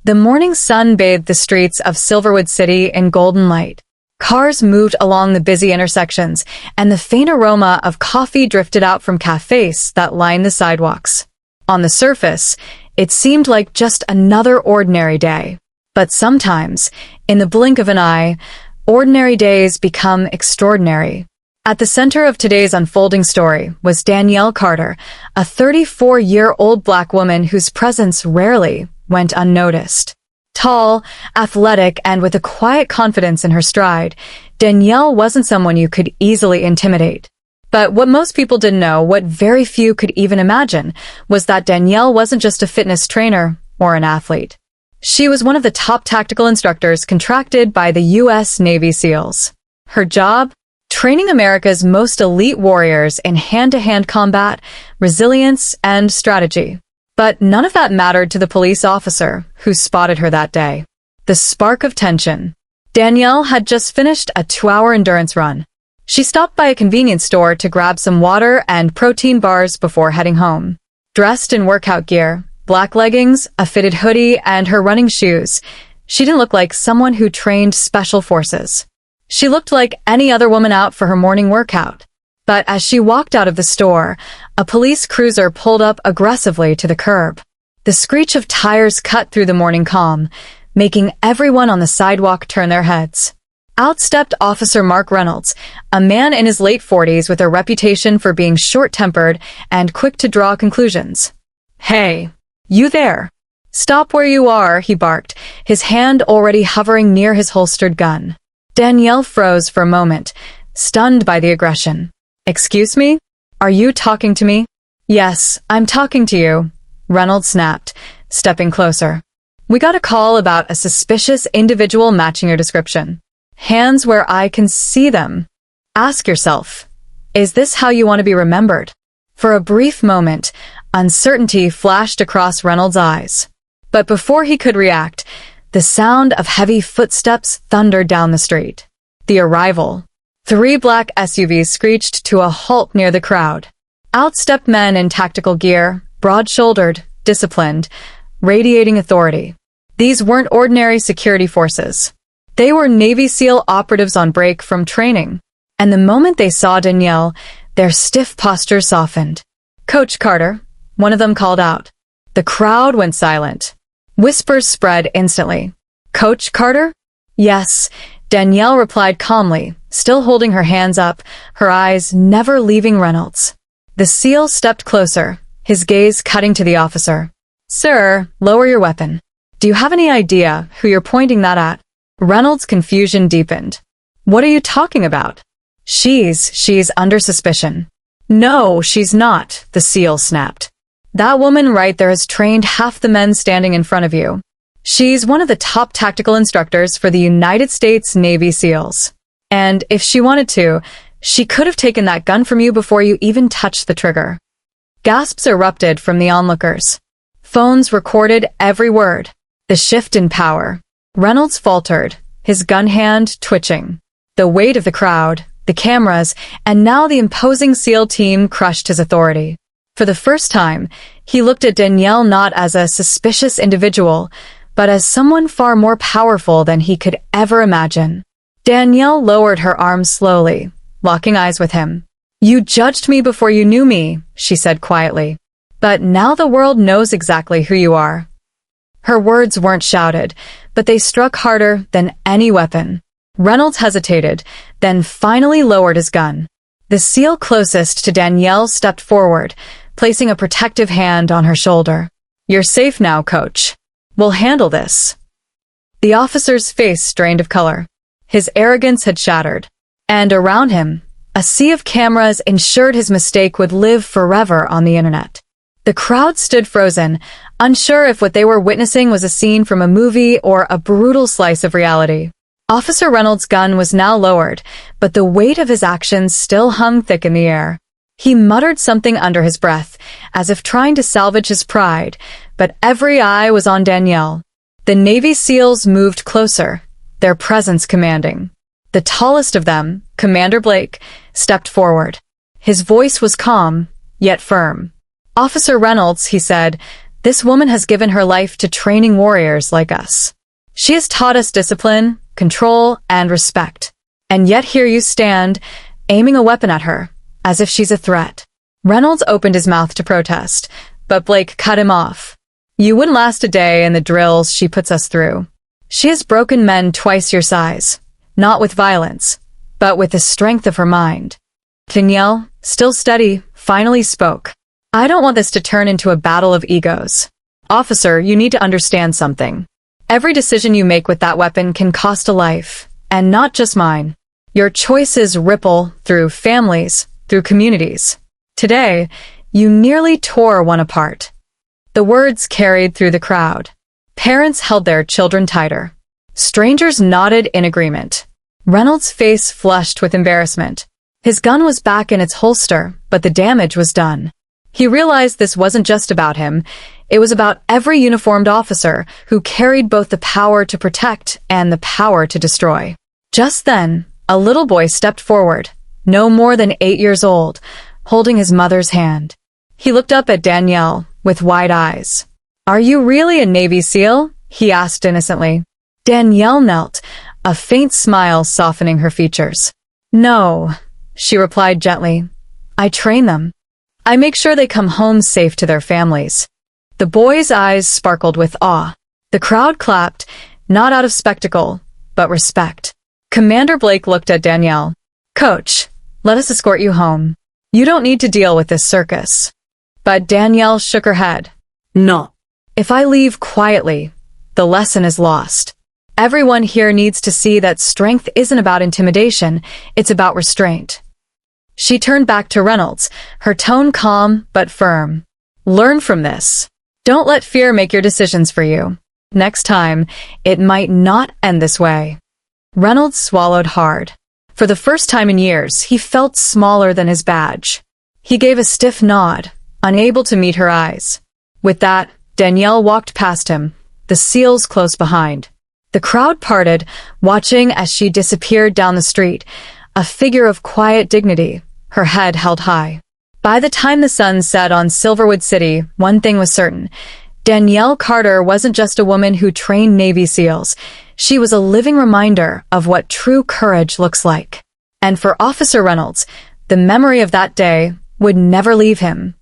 The morning sun bathed the streets of Silverwood City in golden light. Cars moved along the busy intersections, and the faint aroma of coffee drifted out from cafes that lined the sidewalks. On the surface, it seemed like just another ordinary day. But sometimes, in the blink of an eye, ordinary days become extraordinary. At the center of today's unfolding story was Danielle Carter, a 34-year-old Black woman whose presence rarely went unnoticed. Tall, athletic, and with a quiet confidence in her stride, Danielle wasn't someone you could easily intimidate. But what most people didn't know, what very few could even imagine, was that Danielle wasn't just a fitness trainer or an athlete. She was one of the top tactical instructors contracted by the U.S. Navy SEALs. Her job? Training America's most elite warriors in hand-to-hand combat, resilience, and strategy. But none of that mattered to the police officer who spotted her that day. The spark of tension. Danielle had just finished a 2-hour endurance run. She stopped by a convenience store to grab some water and protein bars before heading home. Dressed in workout gear, black leggings, a fitted hoodie, and her running shoes, she didn't look like someone who trained special forces. She looked like any other woman out for her morning workout. But as she walked out of the store, a police cruiser pulled up aggressively to the curb. The screech of tires cut through the morning calm, making everyone on the sidewalk turn their heads. Out stepped Officer Mark Reynolds, a man in his late 40s with a reputation for being short-tempered and quick to draw conclusions. "Hey, you there. Stop where you are," he barked, his hand already hovering near his holstered gun. Danielle froze for a moment, stunned by the aggression. "Excuse me? Are you talking to me?" "Yes, I'm talking to you," Reynolds snapped, stepping closer. "We got a call about a suspicious individual matching your description. Hands where I can see them. Ask yourself, is this how you want to be remembered?" For a brief moment, uncertainty flashed across Reynolds' eyes. But before he could react, the sound of heavy footsteps thundered down the street. The arrival. 3 black SUVs screeched to a halt near the crowd. Out stepped men in tactical gear, broad-shouldered, disciplined, radiating authority. These weren't ordinary security forces. They were Navy SEAL operatives on break from training. And the moment they saw Danielle, their stiff postures softened. "Coach Carter," one of them called out. The crowd went silent. Whispers spread instantly. "Coach Carter?" "Yes," Danielle replied calmly, still holding her hands up, her eyes never leaving Reynolds. The SEAL stepped closer, his gaze cutting to the officer. "Sir, lower your weapon. Do you have any idea who you're pointing that at?" Reynolds' confusion deepened. "What are you talking about?" She's under suspicion." "No, she's not," the SEAL snapped. "That woman right there has trained half the men standing in front of you. She's one of the top tactical instructors for the United States Navy SEALs. And if she wanted to, she could have taken that gun from you before you even touched the trigger." Gasps erupted from the onlookers. Phones recorded every word. The shift in power. Reynolds faltered, his gun hand twitching. The weight of the crowd, the cameras, and now the imposing SEAL team crushed his authority. For the first time, he looked at Danielle not as a suspicious individual, but as someone far more powerful than he could ever imagine. Danielle lowered her arms slowly, locking eyes with him. "You judged me before you knew me," she said quietly. "But now the world knows exactly who you are." Her words weren't shouted, but they struck harder than any weapon. Reynolds hesitated, then finally lowered his gun. The SEAL closest to Danielle stepped forward, placing a protective hand on her shoulder. "You're safe now, Coach. We'll handle this." The officer's face drained of color. His arrogance had shattered. And around him, a sea of cameras ensured his mistake would live forever on the internet. The crowd stood frozen, unsure if what they were witnessing was a scene from a movie or a brutal slice of reality. Officer Reynolds' gun was now lowered, but the weight of his actions still hung thick in the air. He muttered something under his breath, as if trying to salvage his pride, but every eye was on Danielle. The Navy SEALs moved closer, their presence commanding. The tallest of them, Commander Blake, stepped forward. His voice was calm, yet firm. "Officer Reynolds," he said, This woman has given her life to training warriors like us. She has taught us discipline, control, and respect. And yet here you stand, aiming a weapon at her, as if she's a threat." Reynolds opened his mouth to protest, but Blake cut him off. "You wouldn't last a day in the drills she puts us through. She has broken men twice your size, not with violence, but with the strength of her mind." Danielle, still steady, finally spoke. "I don't want this to turn into a battle of egos. Officer, you need to understand something. Every decision you make with that weapon can cost a life, and not just mine. Your choices ripple through families, through communities. Today, you nearly tore one apart." The words carried through the crowd. Parents held their children tighter. Strangers nodded in agreement. Reynolds' face flushed with embarrassment. His gun was back in its holster, but the damage was done. He realized this wasn't just about him. It was about every uniformed officer who carried both the power to protect and the power to destroy. Just then, a little boy stepped forward, no more than 8 years old, holding his mother's hand. He looked up at Danielle with wide eyes. "Are you really a Navy SEAL?" he asked innocently. Danielle knelt, a faint smile softening her features. "No," she replied gently. "I train them. I make sure they come home safe to their families." The boy's eyes sparkled with awe. The crowd clapped, not out of spectacle, but respect. Commander Blake looked at Danielle. "Coach, let us escort you home. You don't need to deal with this circus." But Danielle shook her head. "No. If I leave quietly, the lesson is lost. Everyone here needs to see that strength isn't about intimidation, it's about restraint." She turned back to Reynolds, her tone calm but firm. "Learn from this. Don't let fear make your decisions for you. Next time, it might not end this way." Reynolds swallowed hard. For the first time in years, he felt smaller than his badge. He gave a stiff nod, unable to meet her eyes. With that, Danielle walked past him, the SEALs close behind. The crowd parted, watching as she disappeared down the street, a figure of quiet dignity, her head held high. By the time the sun set on Silverwood City, one thing was certain. Danielle Carter wasn't just a woman who trained Navy SEALs. She was a living reminder of what true courage looks like. And for Officer Reynolds, the memory of that day would never leave him.